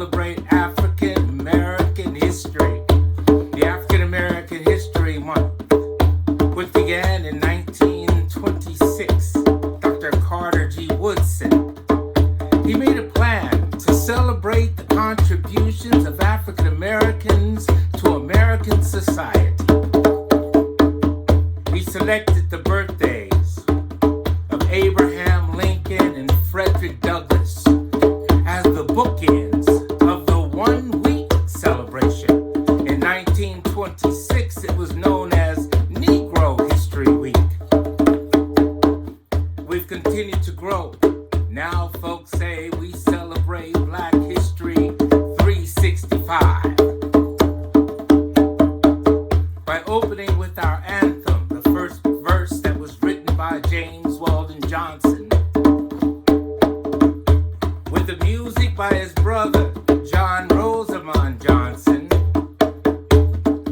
celebrate African American history. The African American History Month, which began in 1926. Dr. Carter G. Woodson, he made a plan to celebrate the contributions of African Americans to American society. He selected the birthdays of Abraham Lincoln and Frederick Douglass as the bookends of the 1 week celebration. In 1926, it was known as Negro History Week. We've continued to grow. Now folks say we celebrate Black History 365. By opening with our anthem, the first verse that was written by James Weldon Johnson, with the music by his brother, John Rosamond Johnson,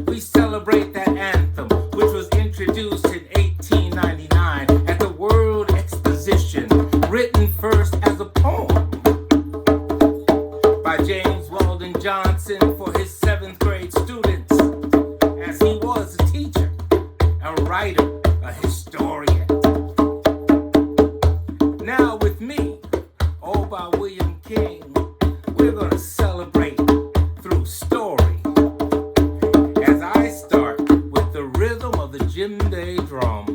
we celebrate that anthem, which was introduced in 1899 at the World Exposition, written first as a poem by James Weldon Johnson for his 7th grade students, as he was a teacher, a writer, a historian. Now with me, all by William King, we're going to celebrate through story. As I start with the rhythm of the djembe drum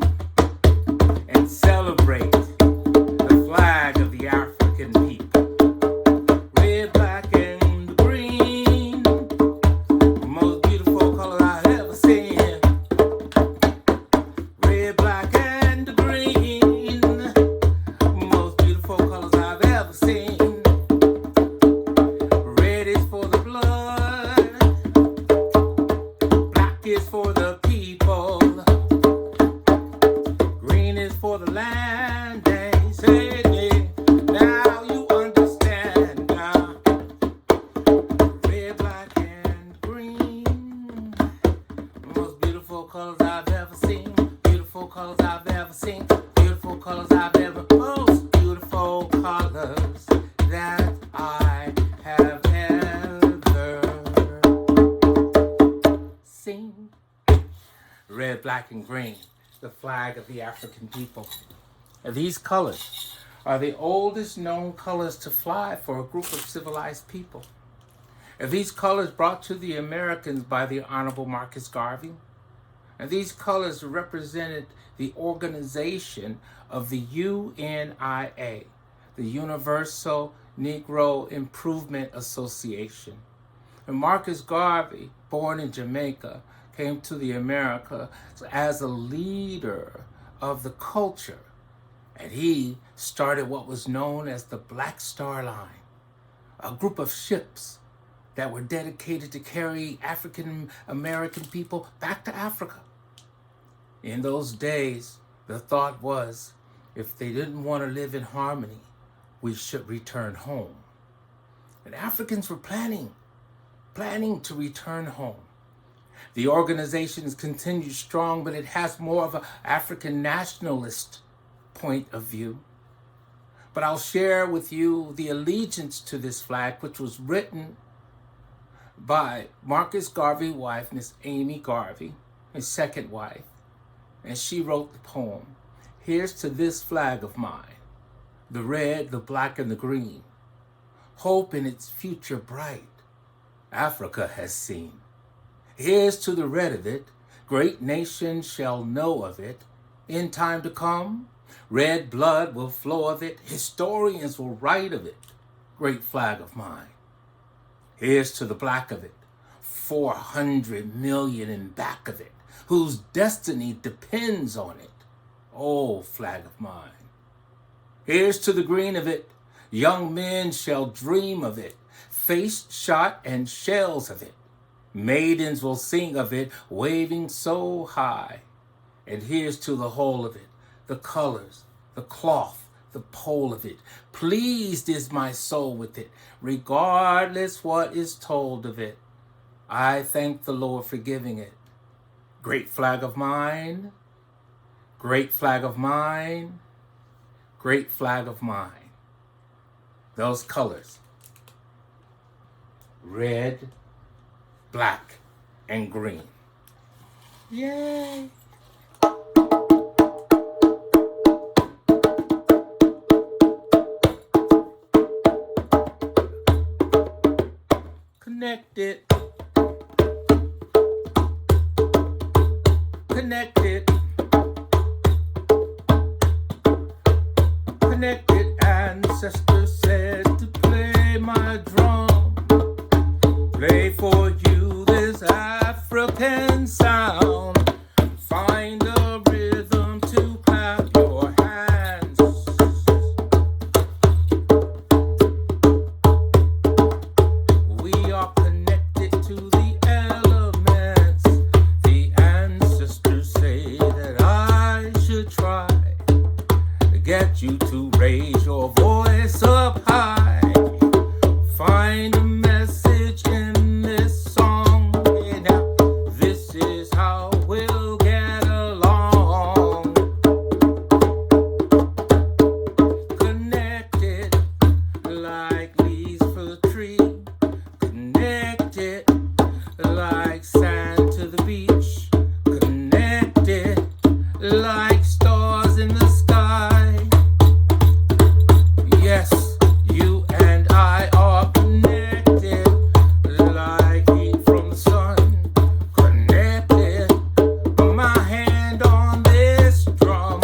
and celebrate the flag of the African people. Red, black, and green, the most beautiful color I've ever seen. Red, black, and green, the most beautiful colors I've ever seen. Red is for the blood, black is for the people, green is for the land. They say it. Now you understand. Now, red, black, and green, the most beautiful colors I've ever seen. Beautiful colors I've ever seen. Beautiful colors I've ever. Most beautiful colors that I have ever seen. Red, black, and green, the flag of the African people. And these colors are the oldest known colors to fly for a group of civilized people. And these colors brought to the Americans by the Honorable Marcus Garvey. And these colors represented the organization of the UNIA, the Universal Negro Improvement Association. And Marcus Garvey, born in Jamaica, came to the America as a leader of the culture. And he started what was known as the Black Star Line, a group of ships that were dedicated to carry African American people back to Africa. In those days, the thought was, if they didn't want to live in harmony, we should return home. And Africans were planning to return home. The organization has continued strong, but it has more of an African nationalist point of view. But I'll share with you the allegiance to this flag, which was written by Marcus Garvey's wife, Miss Amy Garvey, his second wife. And she wrote the poem, "Here's to this flag of mine, the red, the black, and the green. Hope in its future bright, Africa has seen. Here's to the red of it, great nations shall know of it. In time to come, red blood will flow of it, historians will write of it, great flag of mine. Here's to the black of it, 400 million in back of it, whose destiny depends on it, oh flag of mine. Here's to the green of it, young men shall dream of it, face shot and shells of it. Maidens will sing of it, waving so high. And here's to the whole of it, the colors, the cloth, the pole of it. Pleased is my soul with it, regardless what is told of it. I thank the Lord for giving it. Great flag of mine, great flag of mine, great flag of mine." Those colors red, black, and green. Yay! Connected. Connected. Connected ancestors said to play my drum. Play for you this African sound. Find a rhythm to clap your hands. We are connected to the elements. The ancestors say that I should try to get you to raise your voice up high. Find a message in this song. Yeah, now this is how we'll get along. Connected like leaves for the tree. Connected like sand to the beach. Connected like stars in the sky. Yes, you and I are connected like heat from the sun. Connected, my hand on this drum.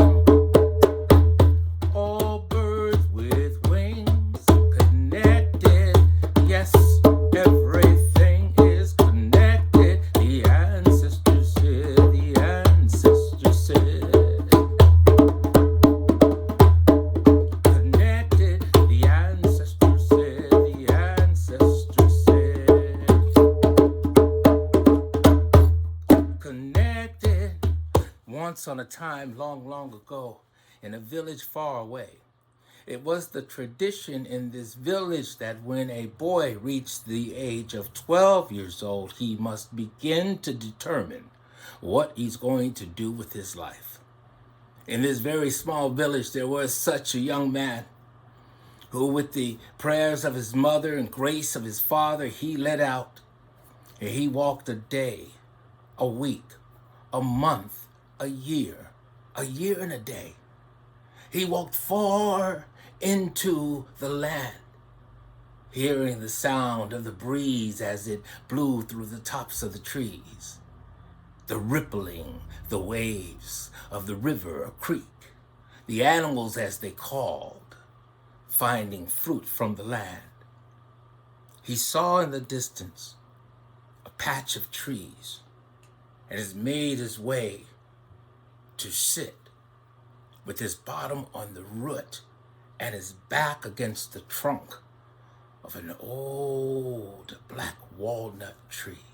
All birds with wings. Connected, yes, everything is connected. The ancestors said, the ancestors said. Connected, the ancestors said, the ancestors said. Connected. Once on a time, long, long ago, in a village far away, it was the tradition in this village that when a boy reached the age of 12 years old, he must begin to determine what he's going to do with his life. In this very small village, there was such a young man who, with the prayers of his mother and grace of his father, he let out and he walked a day, a week, a month, a year and a day. He walked far into the land, hearing the sound of the breeze as it blew through the tops of the trees, the rippling, the waves of the river or creek, the animals as they called, finding fruit from the land. He saw in the distance a patch of trees and has made his way to sit with his bottom on the root and his back against the trunk of an old black walnut tree.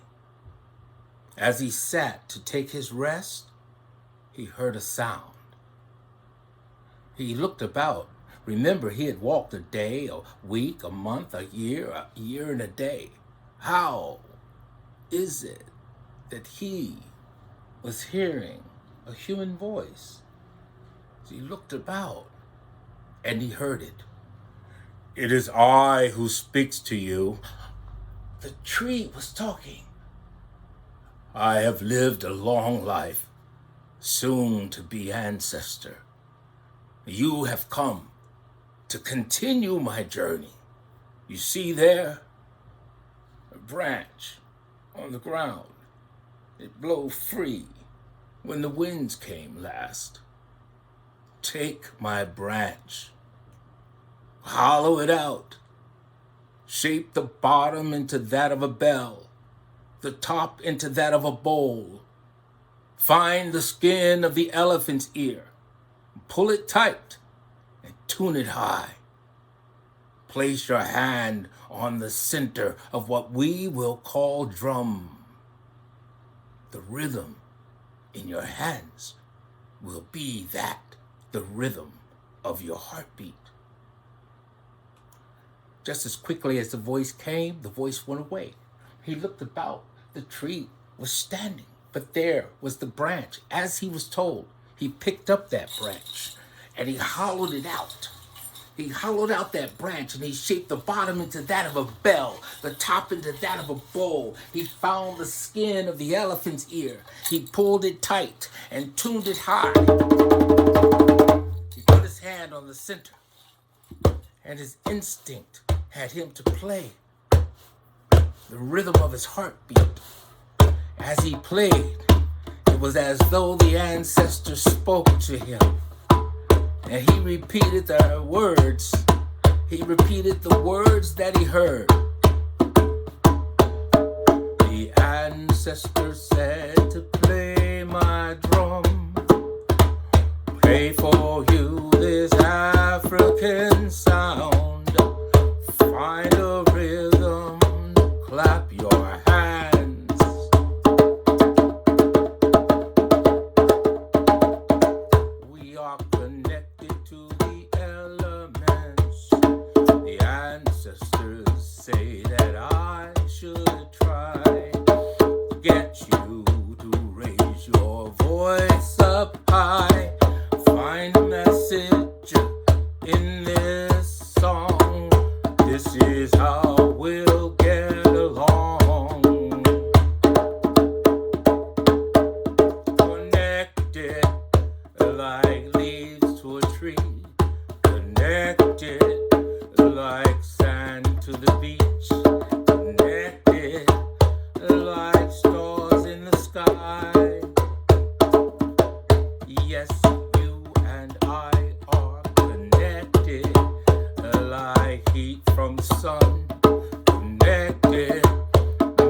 As he sat to take his rest, he heard a sound. He looked about. Remember, he had walked a day, a week, a month, a year and a day. How is it that he was hearing a human voice? He looked about and he heard it. It is I who speaks to you. The tree was talking. I have lived a long life, soon to be ancestor. You have come to continue my journey. You see there, a branch on the ground. It blew free when the winds came last. Take my branch, hollow it out, shape the bottom into that of a bell, the top into that of a bowl. Find the skin of the elephant's ear, pull it tight, and tune it high. Place your hand on the center of what we will call drum. The rhythm in your hands will be that, the rhythm of your heartbeat. Just as quickly as the voice came, the voice went away. He looked about. The tree was standing, but there was the branch. As he was told, he picked up that branch and he hollowed it out. He hollowed out that branch and he shaped the bottom into that of a bell, the top into that of a bowl. He found the skin of the elephant's ear. He pulled it tight and tuned it high. He put his hand on the center, and his instinct had him to play the rhythm of his heartbeat. As he played, it was as though the ancestors spoke to him. And he repeated the words. He repeated the words that he heard. The ancestors said to play my drum. Play for you this African sound. Find a rhythm, clap your hands. We are connected to the elements. The ancestors say that I should try to get you to raise your voice up high. Find a message in this song. This is how we'll get along. Connected like leaves to a tree. Connected like sand to the beach. Connected like stars in the sky. Yes, you and I are connected like heat from the sun. Connected,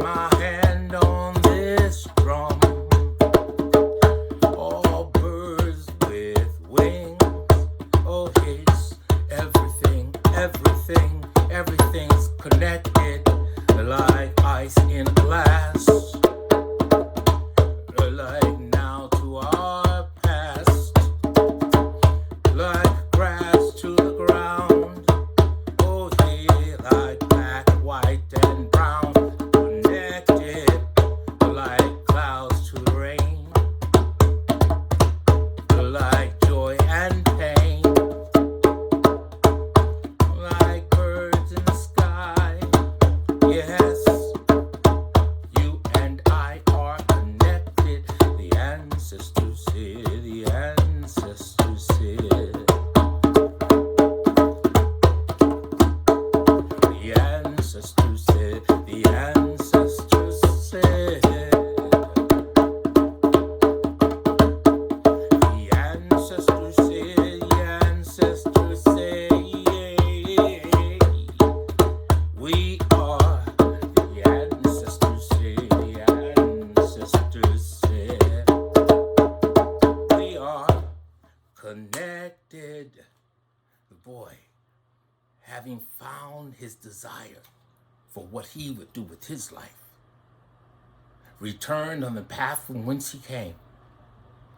my hand on this drum. All birds with wings. Oh, it's everything, everything, everything's connected like ice in a glass. Like now to our past. Like grass to the ground. Oh, yeah, like black, white, and brown. Connected like clouds to the rain. Like joy and pain. Like birds in the sky. Yes, you and I are connected. The ancestors said, the ancestors said. The ancestors said, the ancestors said. The ancestors said, the ancestors say. We are the ancestors said, the ancestors said. We are connected. The boy, having found his desire for what he would do with his life, returned on the path from whence he came.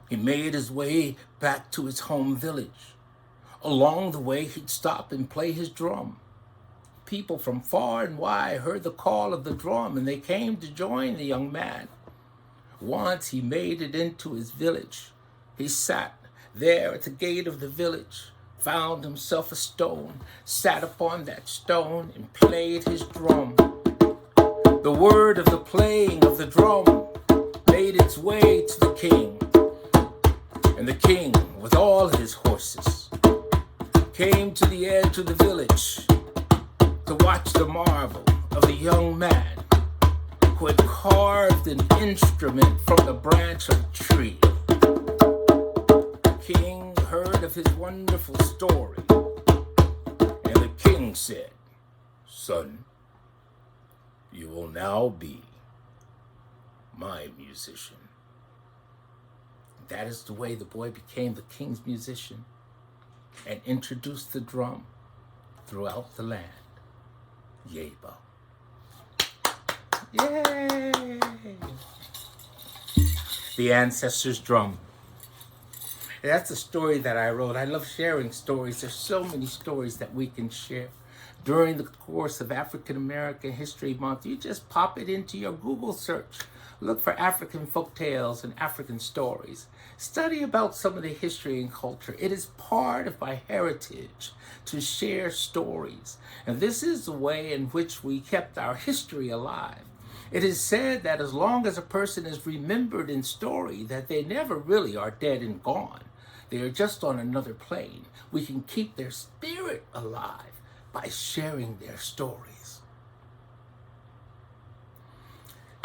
He made his way back to his home village. Along the way, he'd stop and play his drum. People from far and wide heard the call of the drum, and they came to join the young man. Once he made it into his village. He sat there at the gate of the village, found himself a stone, sat upon that stone, and played his drum. The word of the playing of the drum made its way to the king. And the king, with all his horses, came to the edge of the village to watch the marvel of the young man who had carved an instrument from the branch of a tree. The king heard of his wonderful story, and the king said, "Son, you will now be my musician." That is the way the boy became the king's musician and introduced the drum throughout the land. Yay, Bo. Yay! The ancestors' drum. That's a story that I wrote. I love sharing stories. There's so many stories that we can share. During the course of African American History Month, you just pop it into your Google search. Look for African folk tales and African stories. Study about some of the history and culture. It is part of my heritage to share stories. And this is the way in which we kept our history alive. It is said that as long as a person is remembered in story, that they never really are dead and gone. They are just on another plane. We can keep their spirit alive by sharing their stories.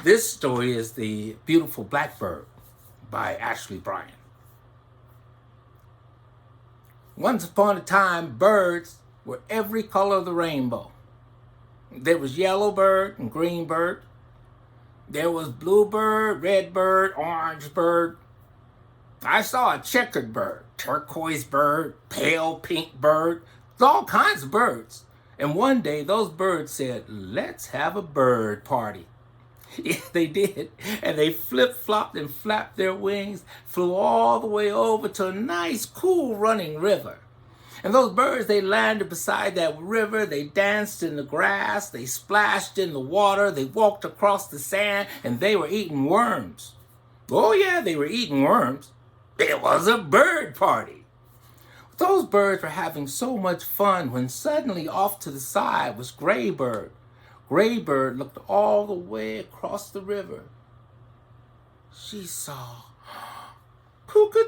This story is The Beautiful Blackbird by Bryan. Once upon a time, birds were every color of the rainbow. There was yellow bird and green bird. There was blue bird, red bird, orange bird. I saw a checkered bird, turquoise bird, pale pink bird, all kinds of birds. And one day those birds said, let's have a bird party. Yeah, they did. And they flip-flopped and flapped their wings, flew all the way over to a nice, cool running river. And those birds, they landed beside that river, they danced in the grass, they splashed in the water, they walked across the sand, and they were eating worms. Oh yeah, they were eating worms. It was a bird party. Those birds were having so much fun when suddenly off to the side was Graybird. Graybird looked all the way across the river. She saw Cuckoo!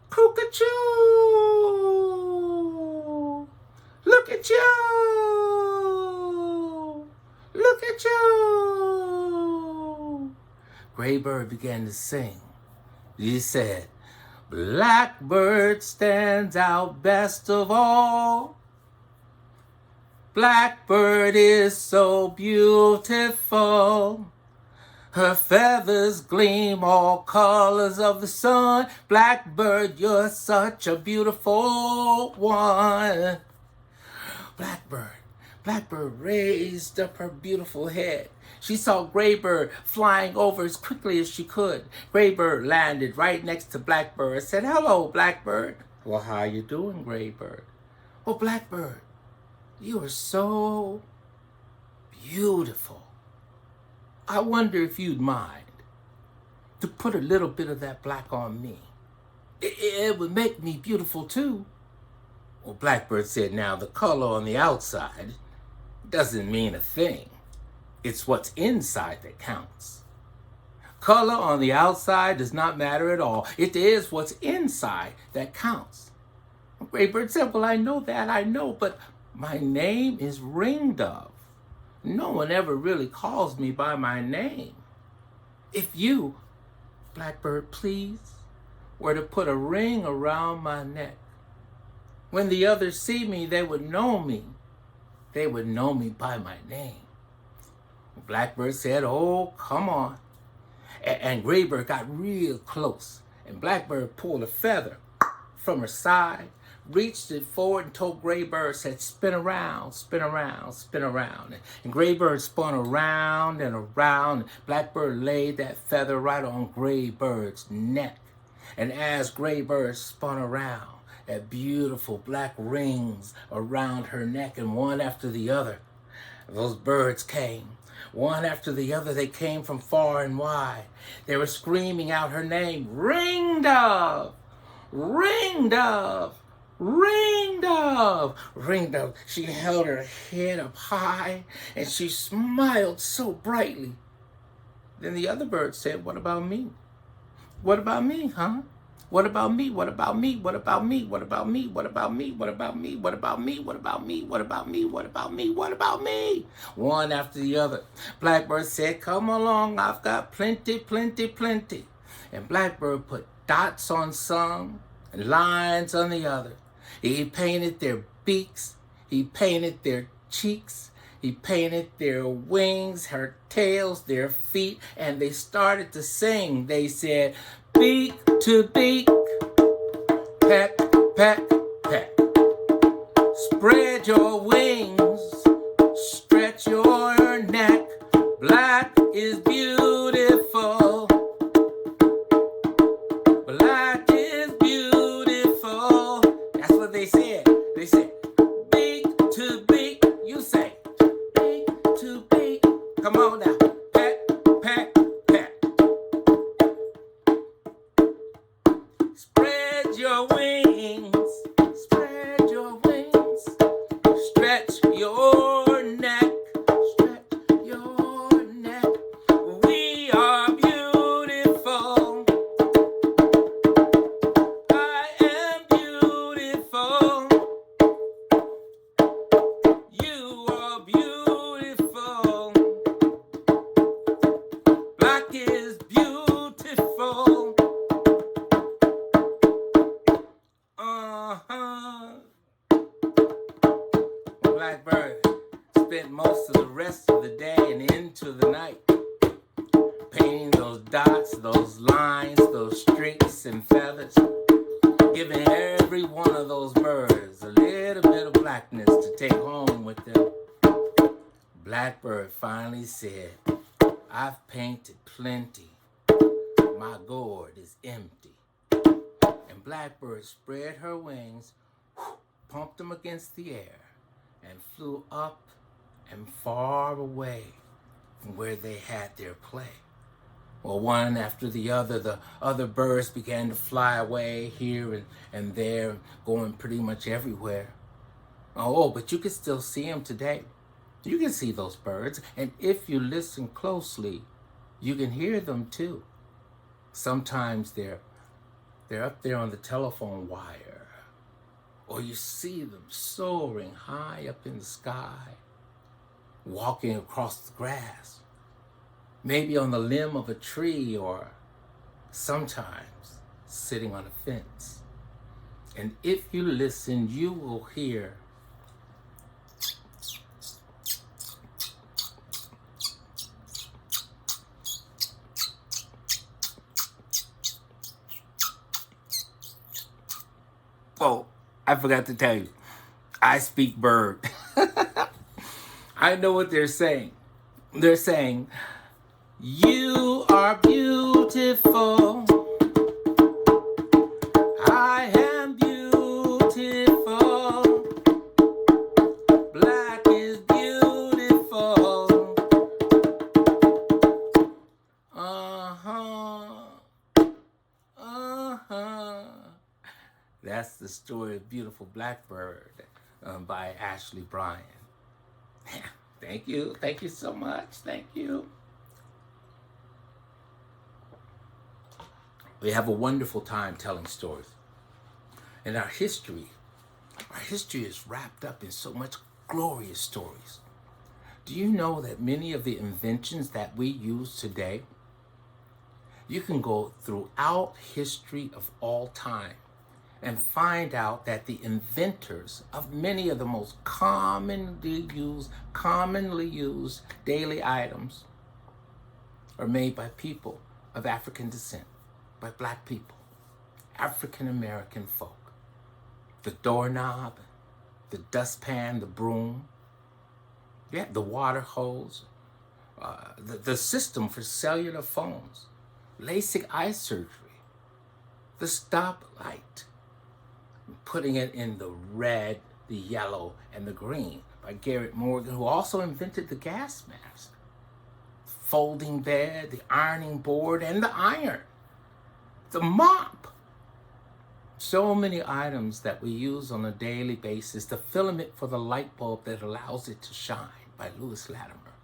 Cuckoo! Look at you! Look at you! Graybird began to sing. He said, Blackbird stands out best of all. Blackbird is so beautiful. Her feathers gleam all colors of the sun. Blackbird, you're such a beautiful one. Blackbird raised up her beautiful head. She saw Graybird flying over as quickly as she could. Graybird landed right next to Blackbird and said, hello, Blackbird. Well, how you doing, Graybird? Oh, Blackbird, you are so beautiful. I wonder if you'd mind to put a little bit of that black on me. It would make me beautiful too. Well, Blackbird said, now the color on the outside doesn't mean a thing. It's what's inside that counts. Color on the outside does not matter at all. It is what's inside that counts. Graybird said, well, I know that, but my name is Ringdove. No one ever really calls me by my name. If you, Blackbird, please, were to put a ring around my neck, when the others see me, they would know me. They would know me by my name. Blackbird said, oh, come on. And Graybird got real close. And Blackbird pulled a feather from her side, reached it forward and told Graybird, said, spin around, spin around, spin around. And Graybird spun around and around. And Blackbird laid that feather right on Graybird's neck. And as Graybird spun around, that beautiful black rings around her neck, and one after the other, those birds came. One after the other, they came from far and wide. They were screaming out her name, Ringdove! Ringdove! Ringdove! Ringdove! She held her head up high, and she smiled so brightly. Then the other birds said, what about me? What about me, huh? What about me? What about me? What about me? What about me? What about me? What about me? What about me? What about me? What about me? What about me? What about me? One after the other. Blackbird said, come along, I've got plenty, plenty, plenty. And Blackbird put dots on some and lines on the other. He painted their beaks. He painted their cheeks. He painted their wings, her tails, their feet, and they started to sing. They said, beak to beak, peck, peck, peck. Spread your wings, stretch your neck. Black is beautiful. Black is beautiful. That's what they said. They said, beak to beak. You say, beak to beak, your wings, spread your wings, stretch your neck, stretch your neck. We are beautiful. I am beautiful. You are beautiful. Black is beautiful. Blackberry spent most of the rest of the day and into the night painting those dots, those lines, those streaks and feathers, giving every one of those birds a little bit of blackness to take home with them. Blackbird finally said, I've painted plenty. My gourd is empty. And Blackbird spread her wings, pumped them against the air, and flew up and far away from where they had their play. Well, one after the other birds began to fly away here and there, going pretty much everywhere. Oh, but you can still see them today. You can see those birds, and if you listen closely, you can hear them too. Sometimes they're up there on the telephone wire, or you see them soaring high up in the sky, walking across the grass, maybe on the limb of a tree, or sometimes sitting on a fence. And if you listen, you will hear oh, I forgot to tell you, I speak bird. I know what they're saying. They're saying, you are beautiful. I am beautiful. Black is beautiful. That's the story of Beautiful Blackbird by Ashley Bryan. Thank you. Thank you so much. Thank you. We have a wonderful time telling stories. And our history is wrapped up in so much glorious stories. Do you know that many of the inventions that we use today, you can go throughout history of all time and find out that the inventors of many of the most commonly used daily items are made by people of African descent, by Black people, African American folk. The doorknob, the dustpan, the broom, the water hose, the system for cellular phones, LASIK eye surgery, the stoplight, putting it in the red, the yellow, and the green by Garrett Morgan, who also invented the gas mask, folding bed, the ironing board, and the iron, the mop. So many items that we use on a daily basis. The filament for the light bulb that allows it to shine by Lewis Latimer.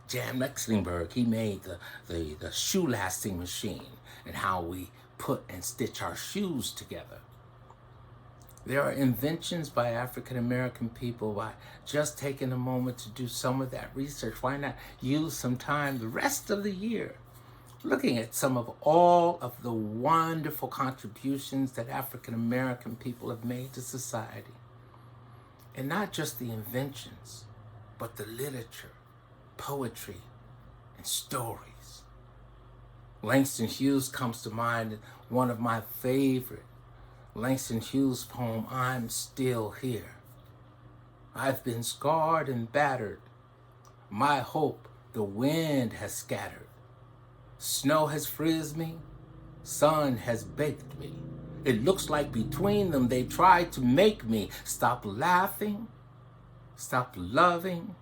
Jan Mecklenburg, he made the shoe lasting machine and how we put and stitch our shoes together. There are inventions by African American people. By just taking a moment to do some of that research, why not use some time the rest of the year looking at some of all of the wonderful contributions that African American people have made to society? And not just the inventions, but the literature, poetry, and stories. Langston Hughes comes to mind, one of my favorite. Langston Hughes' poem, I'm Still Here. I've been scarred and battered. My hope the wind has scattered. Snow has frizzed me. Sun has baked me. It looks like between them they tried to make me stop laughing, stop loving,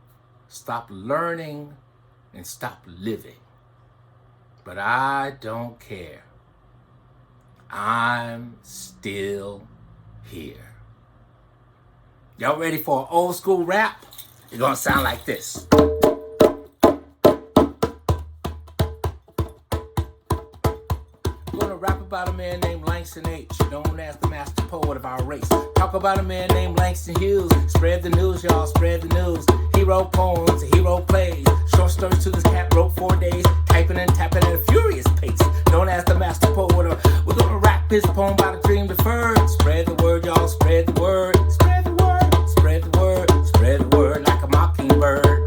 stop learning, and stop living. But I don't care. I'm still here. Y'all ready for an old school rap? It's gonna sound like this. I'm gonna rap about a man named Langston H, known as the master poet of our race. Talk about a man named Langston Hughes. Spread the news, y'all, spread the news. He wrote poems, he wrote plays. Short stories to this cat wrote 4 days. Typing and tapping at a furious pace. Known as the master poet. We're gonna rap his poem about a dream deferred. Spread the word, y'all, spread the word. Spread the word, spread the word. Spread the word like a mockingbird.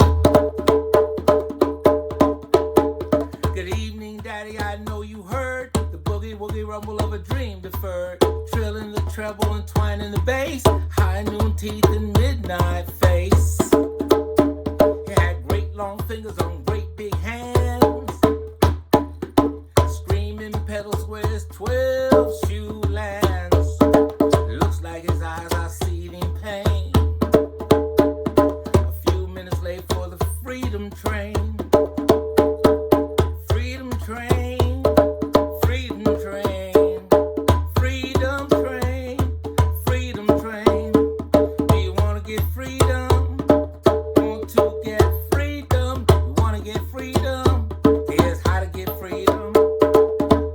Good evening, Daddy, I know you heard the boogie woogie rumble of a dream deferred. Trilling the treble and twining the bass. High noon teeth and midnight face. He had great long fingers on great big hands. Screaming pedals where his 12 shoe lands. Looks like his eyes are seething pain. A few minutes late for the freedom train. Freedom train. Freedom train. Freedom train. Freedom train. Do you want to get freedom? Want to get freedom? You want to get freedom? Here's how to get freedom.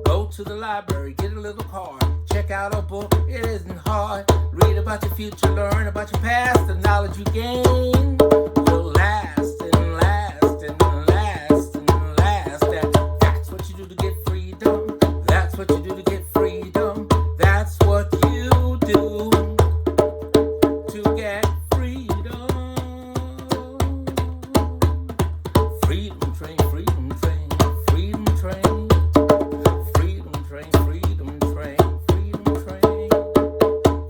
Go to the library, get a little card. Check out a book, it isn't hard. Read about your future, learn about your past. The knowledge you gain will last and last and last and last. That's what you do to get freedom. That's what you do to get freedom. That's what you do to get freedom. Freedom train, freedom train, freedom train. Freedom train, freedom train, freedom train.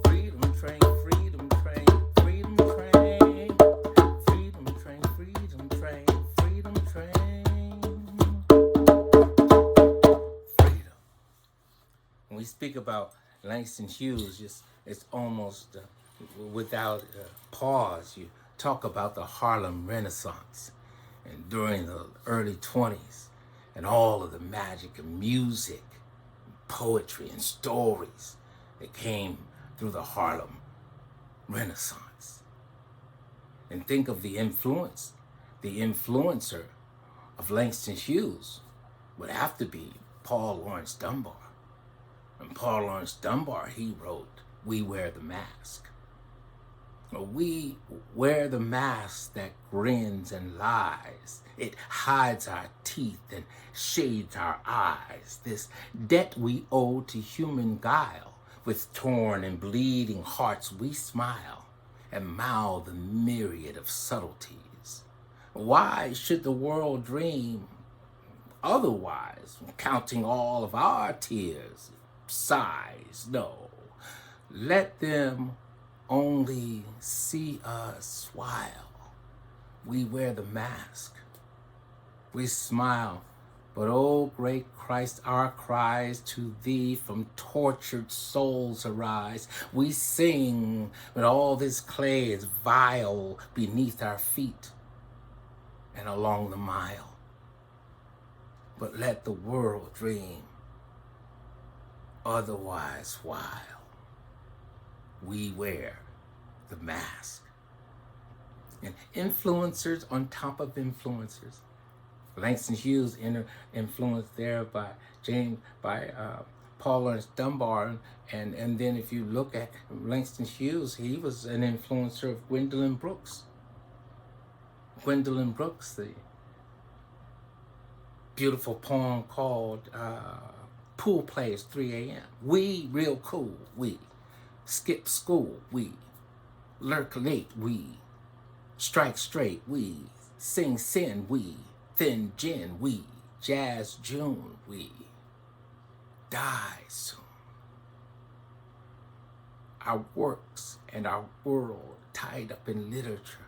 Freedom train, freedom train, freedom train. Freedom train, freedom train, freedom train. Freedom. When we speak about Langston Hughes, it's almost without pause. You talk about the Harlem Renaissance and during the early 20s and all of the magic of music, poetry, and stories that came through the Harlem Renaissance. And think of the influence. The influencer of Langston Hughes would have to be Paul Laurence Dunbar. And Paul Laurence Dunbar, he wrote, "We wear the mask." We wear the mask that grins and lies. It hides our teeth and shades our eyes. This debt we owe to human guile. With torn and bleeding hearts we smile and mouth a myriad of subtleties. Why should the world dream otherwise, counting all of our tears, sighs? No, let them only see us smile. We wear the mask. We smile, but oh great Christ, our cries to thee from tortured souls arise. We sing, but all this clay is vile beneath our feet and along the mile. But let the world dream otherwise while we wear the mask. And influencers on top of influencers. Langston Hughes influenced there by Paul Laurence Dunbar, and then if you look at Langston Hughes, he was an influencer of Gwendolyn Brooks. Gwendolyn Brooks, the beautiful poem called Pool Plays 3 a.m. We real cool, we skip school, we lurk late, we strike straight, we sing sin, we thin gin, we jazz June, we die soon. Our works and our world tied up in literature.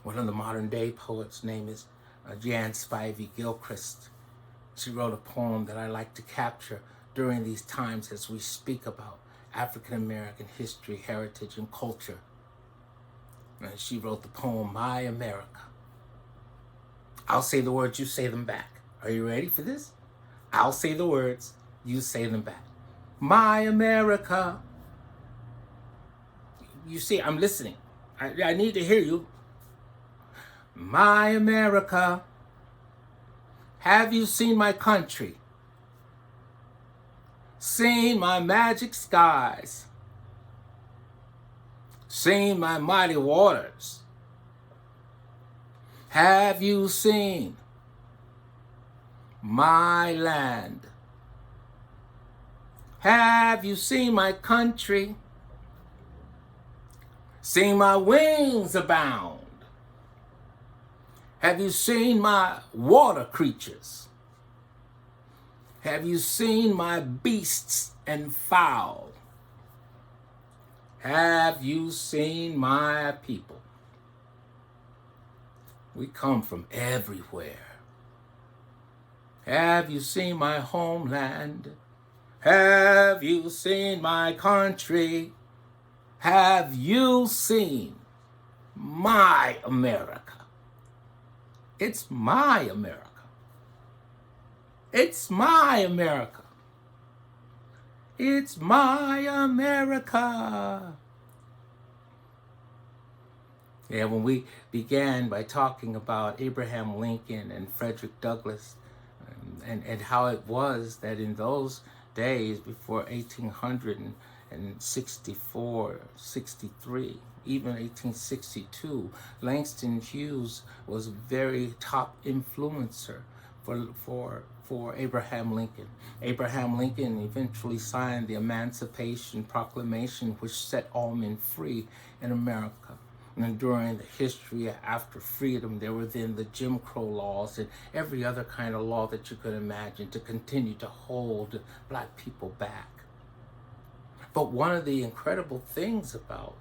One of the modern day poets' name is Jan Spivey Gilchrist. She wrote a poem that I like to capture during these times as we speak about African American history, heritage, and culture. And she wrote the poem, My America. I'll say the words, you say them back. Are you ready for this? I'll say the words, You say them back. My America. You see, I'm listening. I need to hear you. My America. Have you seen my country? Seen my magic skies? Seen my mighty waters? Have you seen my land? Have you seen my country? Seen my wings abound? Have you seen my water creatures? Have you seen my beasts and fowl? Have you seen my people? We come from everywhere. Have you seen my homeland? Have you seen my country? Have you seen my America? It's my America. It's my America. It's my America. Yeah, when we began by talking about Abraham Lincoln and Frederick Douglass, and how it was that in those days before 1864, 63, even 1862, Langston Hughes was a very top influencer for Abraham Lincoln. Abraham Lincoln eventually signed the Emancipation Proclamation, which set all men free in America. And during the history after freedom, there were then the Jim Crow laws and every other kind of law that you could imagine to continue to hold black people back. But one of the incredible things about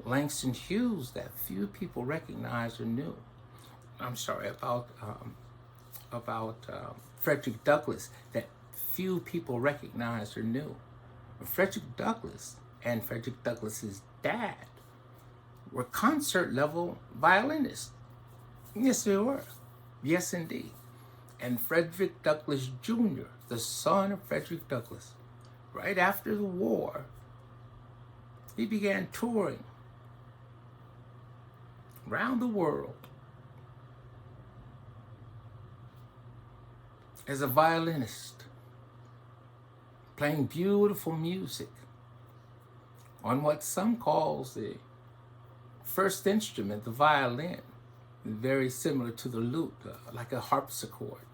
Langston Hughes that few people recognize or knew, about Frederick Douglass that few people recognized or knew. Frederick Douglass and Frederick Douglass's dad were concert-level violinists. Yes, they were. Yes, indeed. And Frederick Douglass Jr., the son of Frederick Douglass, right after the war, he began touring around the world as a violinist, playing beautiful music on what some calls the first instrument, the violin, very similar to the lute, like a harpsichord.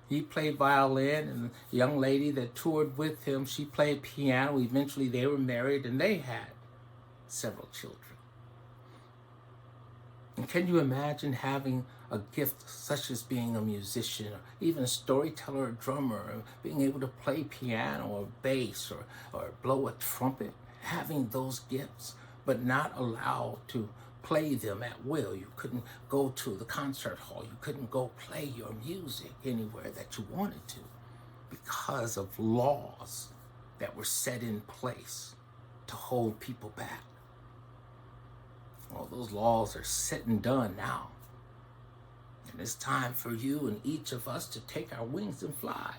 He played violin, and the young lady that toured with him, she played piano. Eventually they were married and they had several children. And can you imagine having a gift such as being a musician, or even a storyteller or drummer, or being able to play piano or bass or blow a trumpet, having those gifts, but not allowed to play them at will? You couldn't go to the concert hall. You couldn't go play your music anywhere that you wanted to because of laws that were set in place to hold people back. Well, those laws are set and done now. And it's time for you and each of us to take our wings and fly.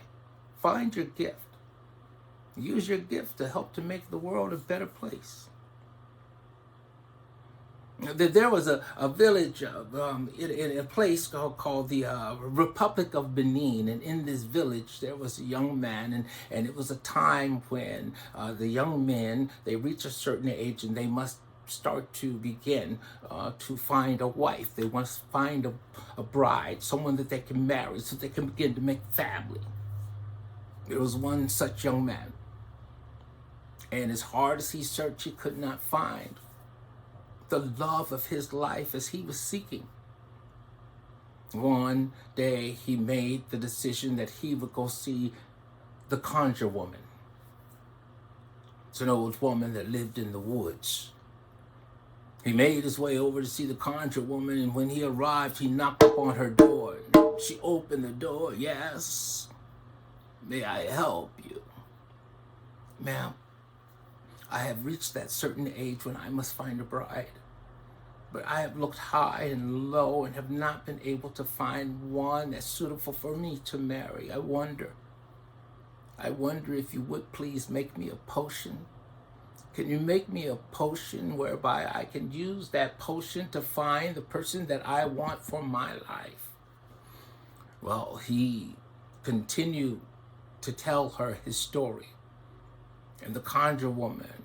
Find your gift. Use your gift to help to make the world a better place. There was a village in a place called the Republic of Benin, and in this village there was a young man, and it was a time when the young men, they reach a certain age and they must start to begin to find a wife. They must find a bride, someone that they can marry so they can begin to make family. There was one such young man, and as hard as he searched, he could not find the love of his life as he was seeking. One day he made the decision that he would go see the conjure woman. It's an old woman that lived in the woods. He made his way over to see the conjure woman, and when he arrived, he knocked upon her door. She opened the door. Yes, may I help you? Ma'am, I have reached that certain age when I must find a bride. But I have looked high and low and have not been able to find one that's suitable for me to marry. I wonder, I wonder if you would please make me a potion. Can you make me a potion whereby I can use that potion to find the person that I want for my life? Well, he continued to tell her his story. And the conjure woman,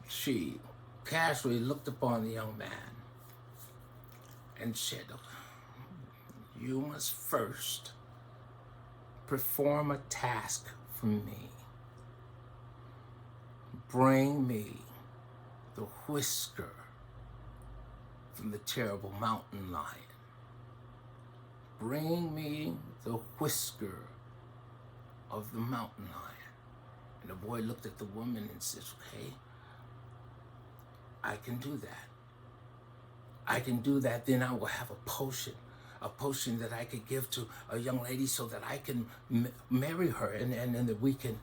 she casually looked upon the young man and said, you must first perform a task for me. Bring me the whisker from the terrible mountain lion. Bring me the whisker of the mountain lion. And the boy looked at the woman and says, okay, I can do that. I can do that. Then I will have a potion that I could give to a young lady so that I can marry her and that we can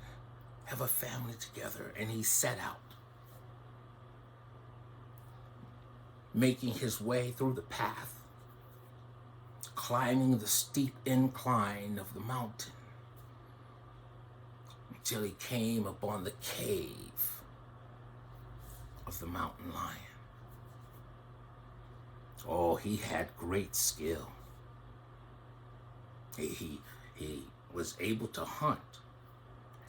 have a family together. And he set out, making his way through the path, climbing the steep incline of the mountain until he came upon the cave of the mountain lion. Oh, he had great skill. He was able to hunt,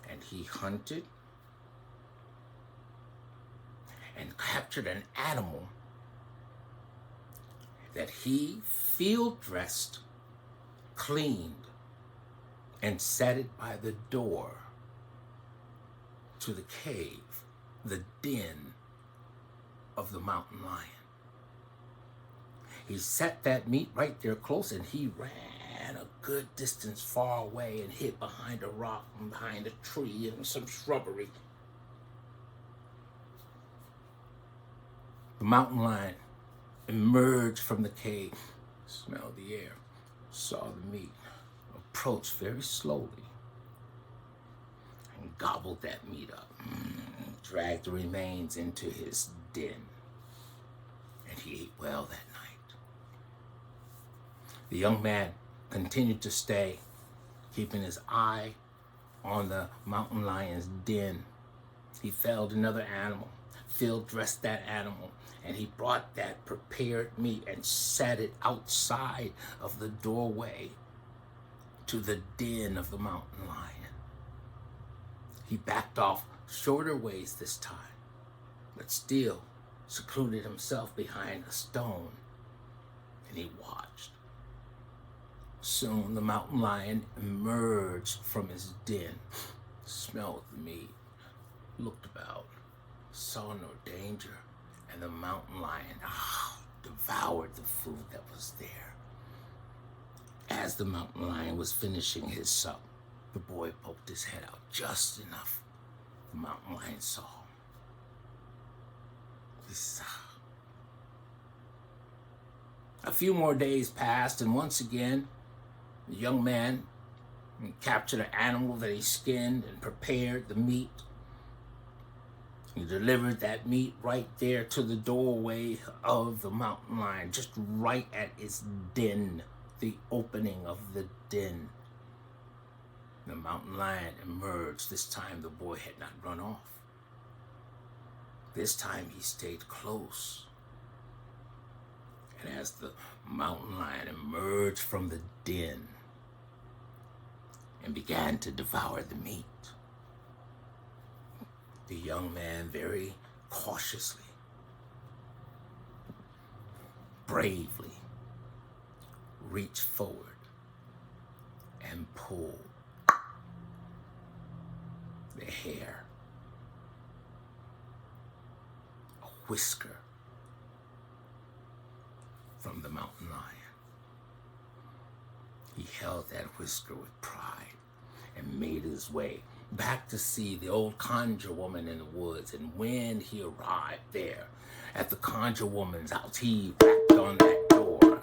and he hunted and captured an animal that he field dressed, cleaned, and set it by the door to the cave, the den of the mountain lion. He set that meat right there close, and he ran a good distance far away and hid behind a rock and behind a tree and some shrubbery. The mountain lion emerged from the cave, smelled the air, saw the meat, approached very slowly, and gobbled that meat up, dragged the remains into his den, and he ate well that night. The young man continued to stay, keeping his eye on the mountain lion's den. He felled another animal, field dressed that animal, and he brought that prepared meat and set it outside of the doorway to the den of the mountain lion. He backed off shorter ways this time, but still secluded himself behind a stone, and he watched. Soon the mountain lion emerged from his den, smelled the meat, looked about, saw no danger, and the mountain lion devoured the food that was there. As the mountain lion was finishing his sup, the boy poked his head out just enough. The mountain lion saw him. A few more days passed, and once again, the young man captured an animal that he skinned and prepared the meat. He delivered that meat right there to the doorway of the mountain lion, just right at its den, the opening of the den. The mountain lion emerged. This time the boy had not run off. This time he stayed close. And as the mountain lion emerged from the den and began to devour the meat, the young man very cautiously, bravely reached forward and pulled the hair, a whisker from the mountain lion. He held that whisker with pride and made his way back to see the old conjure woman in the woods. And when he arrived there at the conjure woman's house, he rapped on that door.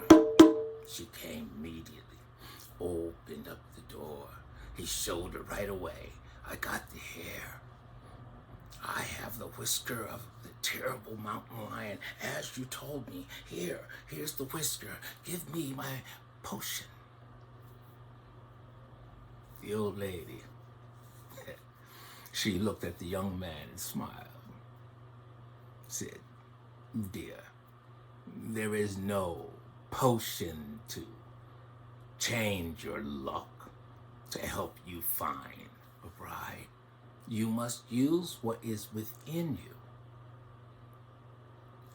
She came immediately, opened up the door. He showed her right away. I got the hair. I have the whisker of the terrible mountain lion, as you told me. Here's the whisker. Give me my potion. The old lady She looked at the young man and smiled. Said, "Dear, there is no potion to change your luck, to help you find a bride. You must use what is within you.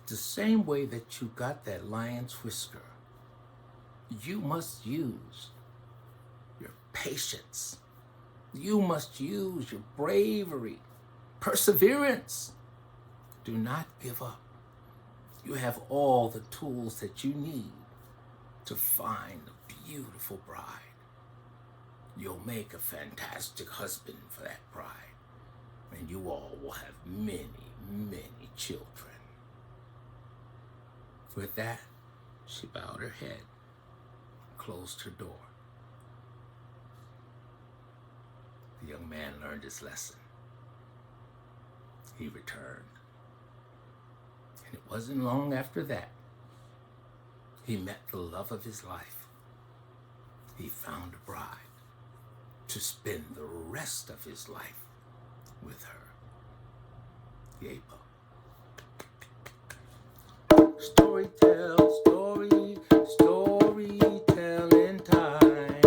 The same way that you got that lion's whisker, you must use your patience. You must use your bravery, perseverance. Do not give up. You have all the tools that you need to find a beautiful bride. You'll make a fantastic husband for that bride, and you all will have many, many children." With that, she bowed her head, closed her door. The young man learned his lesson. He returned. And it wasn't long after that he met the love of his life. He found a bride to spend the rest of his life with her. Yay, Bo. Storytelling time.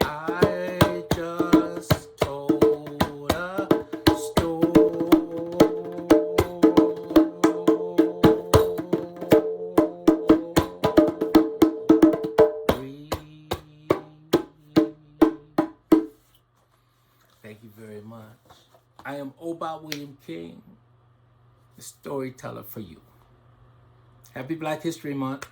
I just told a story. Thank you very much. I am Obot William King, the storyteller for you. Happy Black History Month.